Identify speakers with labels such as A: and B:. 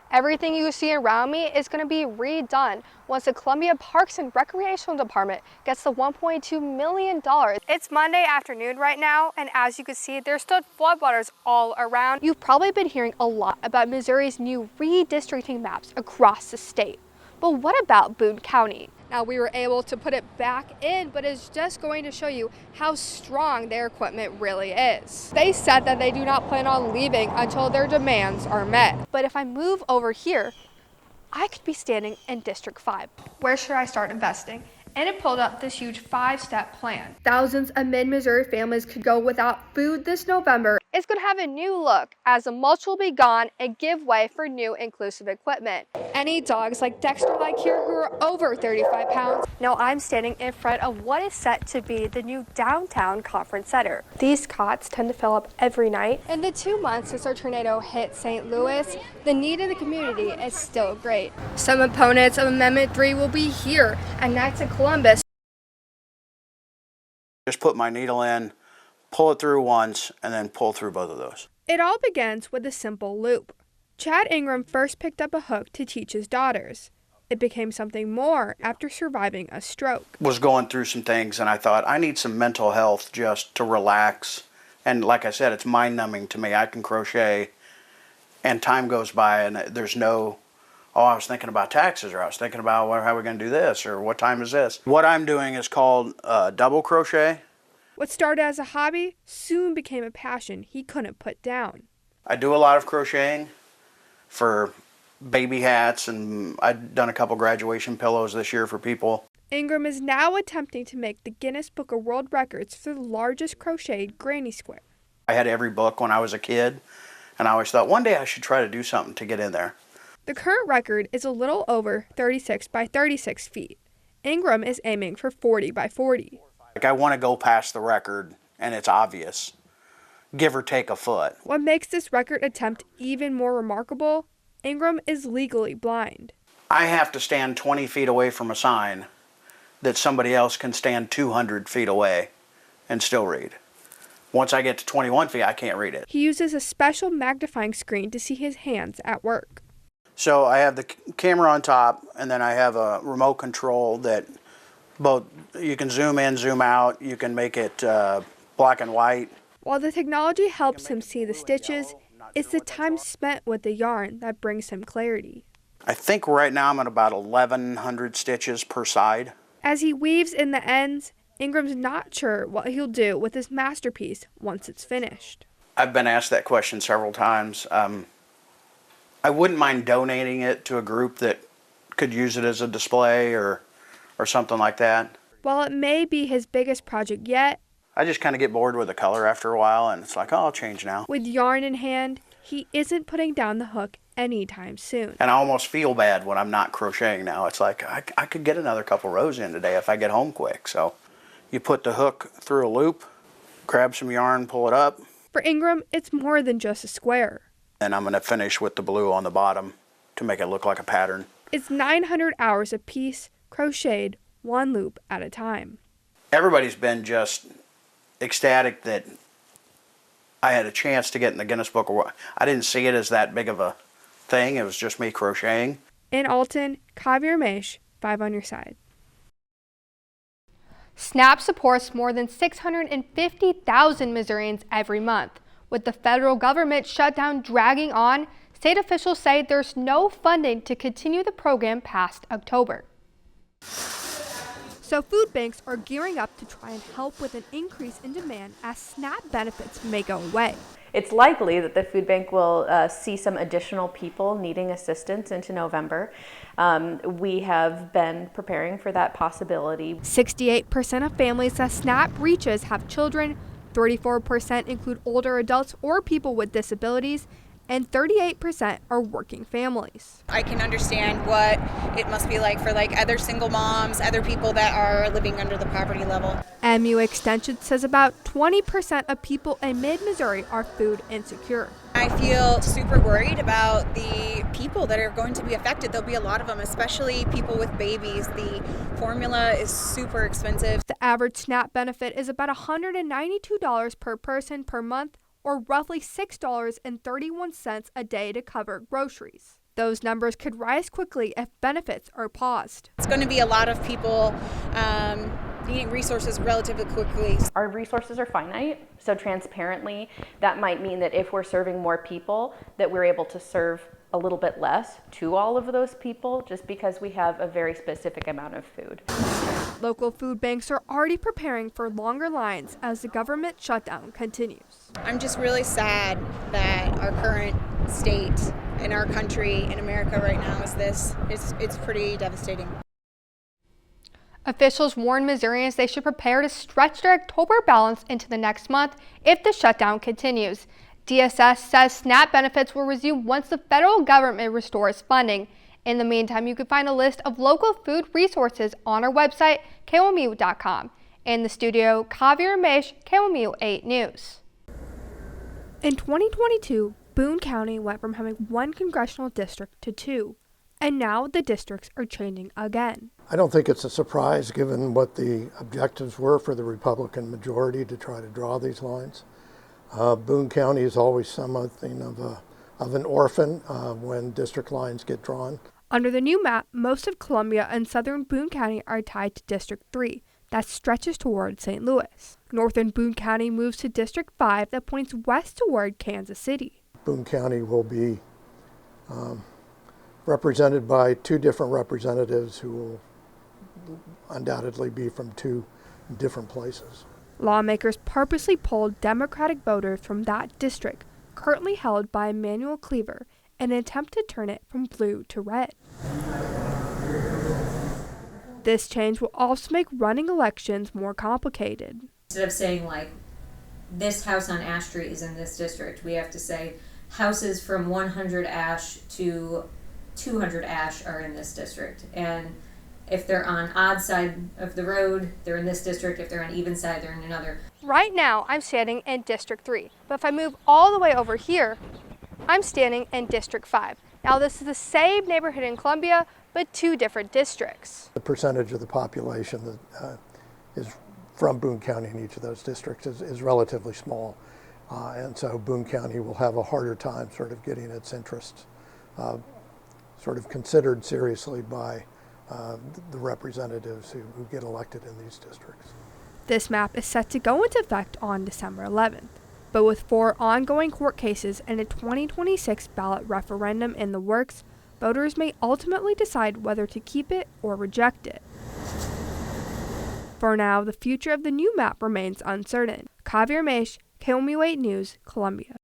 A: Everything you see around me is going to be redone once the Columbia Parks and Recreational Department gets the $1.2 million. It's Monday afternoon right now, and as you can see, there's still floodwaters all around. You've probably been hearing a lot about Missouri's new redistricting maps across the state. But what about Boone County? Now, we were able to put it back in, but it's just going to show you how strong their equipment really is. They said that they do not plan on leaving until their demands are met. But if I move over here, I could be standing in District 5. Where should I start investing? And it pulled up this huge 5-step plan. Thousands of mid-Missouri families could go without food this November. It's going to have a new look as the mulch will be gone and give way for new inclusive equipment. Any dogs like Dexter like here who are over 35 pounds. Now I'm standing in front of what is set to be the new downtown conference center. These cots tend to fill up every night. In the 2 months since our tornado hit St. Louis, the need in the community is still great. Some opponents of Amendment 3 will be here and next to Columbus.
B: Just put my needle in, pull it through once, and then pull through both of those.
A: It all begins with a simple loop. Chad Ingram first picked up a hook to teach his daughters. It became something more after surviving a stroke.
B: Was going through some things, and I thought, I need some mental health just to relax. And like I said, it's mind-numbing to me. I can crochet, and time goes by, and there's no, oh, I was thinking about taxes, or I was thinking about how we're going to do this, or what time is this. What I'm doing is called double crochet.
A: What started as a hobby soon became a passion he couldn't put down.
B: I do a lot of crocheting for baby hats, and I've done a couple graduation pillows this year for people.
A: Ingram is now attempting to make the Guinness Book of World Records for the largest crocheted granny square.
B: I had every book when I was a kid, and I always thought one day I should try to do something to get in there.
A: The current record is a little over 36 by 36 feet. Ingram is aiming for 40 by 40.
B: Like, I want to go past the record, and it's obvious, give or take a foot.
A: What makes this record attempt even more remarkable? Ingram is legally blind.
B: I have to stand 20 feet away from a sign that somebody else can stand 200 feet away and still read. Once I get to 21 feet, I can't read it.
A: He uses a special magnifying screen to see his hands at work.
B: So I have the camera on top, and then I have a remote control that both, you can zoom in, zoom out, you can make it black and white.
A: While the technology helps him see the stitches, it's the time spent with the yarn that brings him clarity.
B: I think right now I'm at about 1,100 stitches per side.
A: As he weaves in the ends, Ingram's not sure what he'll do with his masterpiece once it's finished.
B: I've been asked that question several times. I wouldn't mind donating it to a group that could use it as a display or something like that.
A: While it may be his biggest project yet,
B: I just kind of get bored with the color after a while, and it's like, oh, I'll change now.
A: With yarn in hand, he isn't putting down the hook anytime soon.
B: And I almost feel bad when I'm not crocheting now. It's like, I could get another couple rows in today if I get home quick. So you put the hook through a loop, grab some yarn, pull it up.
A: For Ingram, it's more than just a square.
B: And I'm going to finish with the blue on the bottom to make it look like a pattern.
A: It's 900 hours a piece, crocheted one loop at a time.
B: Everybody's been just ecstatic that I had a chance to get in the Guinness Book of World. I didn't see it as that big of a thing. It was just me crocheting.
A: In Alton, Kavya Ramesh, 5 on your side. SNAP supports more than 650,000 Missourians every month. With the federal government shutdown dragging on, state officials say there's no funding to continue the program past October. So food banks are gearing up to try and help with an increase in demand as SNAP benefits may go away.
C: It's likely that the food bank will see some additional people needing assistance into November. We have been preparing for that possibility.
A: 68% of families that SNAP reaches have children, 34% include older adults or people with disabilities, and 38% are working families.
D: I can understand what it must be like for other single moms, other people that are living under the poverty level.
A: MU Extension says about 20% of people in mid-Missouri are food insecure.
D: I feel super worried about the people that are going to be affected. There'll be a lot of them, especially people with babies. The formula is super expensive.
A: The average SNAP benefit is about $192 per person per month, or roughly $6.31 a day to cover groceries. Those numbers could rise quickly if benefits are paused.
D: It's going to be a lot of people needing resources relatively quickly.
C: Our resources are finite, so transparently, that might mean that if we're serving more people, that we're able to serve a little bit less to all of those people just because we have a very specific amount of food.
A: Local food banks are already preparing for longer lines as the government shutdown continues.
D: I'm just really sad that our current state in our country, in America right now, is this. It's pretty devastating.
A: Officials warn Missourians they should prepare to stretch their October balance into the next month if the shutdown continues. DSS says SNAP benefits will resume once the federal government restores funding. In the meantime, you can find a list of local food resources on our website, KOMU.com. In the studio, Kavya Ramesh, KOMU 8 News. In 2022, Boone County went from having one congressional district to two, and now the districts are changing again.
E: I don't think it's a surprise given what the objectives were for the Republican majority to try to draw these lines. Boone County is always something of an orphan when district lines get drawn.
A: Under the new map, most of Columbia and southern Boone County are tied to District 3, that stretches toward St. Louis. Northern Boone County moves to District 5 that points west toward Kansas City.
E: Boone County will be represented by two different representatives who will undoubtedly be from two different places.
A: Lawmakers purposely pulled Democratic voters from that district, currently held by Emanuel Cleaver, in an attempt to turn it from blue to red. This change will also make running elections more complicated.
F: Instead of saying, like, this house on Ash Street is in this district, we have to say houses from 100 Ash to 200 Ash are in this district. And if they're on odd side of the road, they're in this district. If they're on even side, they're in another.
A: Right now, I'm standing in District 3, but if I move all the way over here, I'm standing in District 5. Now, this is the same neighborhood in Columbia, but two different districts.
E: The percentage of the population that is from Boone County in each of those districts is relatively small. And so Boone County will have a harder time sort of getting its interests sort of considered seriously by the representatives who get elected in these districts.
A: This map is set to go into effect on December 11th, but with 4 ongoing court cases and a 2026 ballot referendum in the works, voters may ultimately decide whether to keep it or reject it. For now, the future of the new map remains uncertain. Kavya Ramesh, KOMU 8 News, Columbia.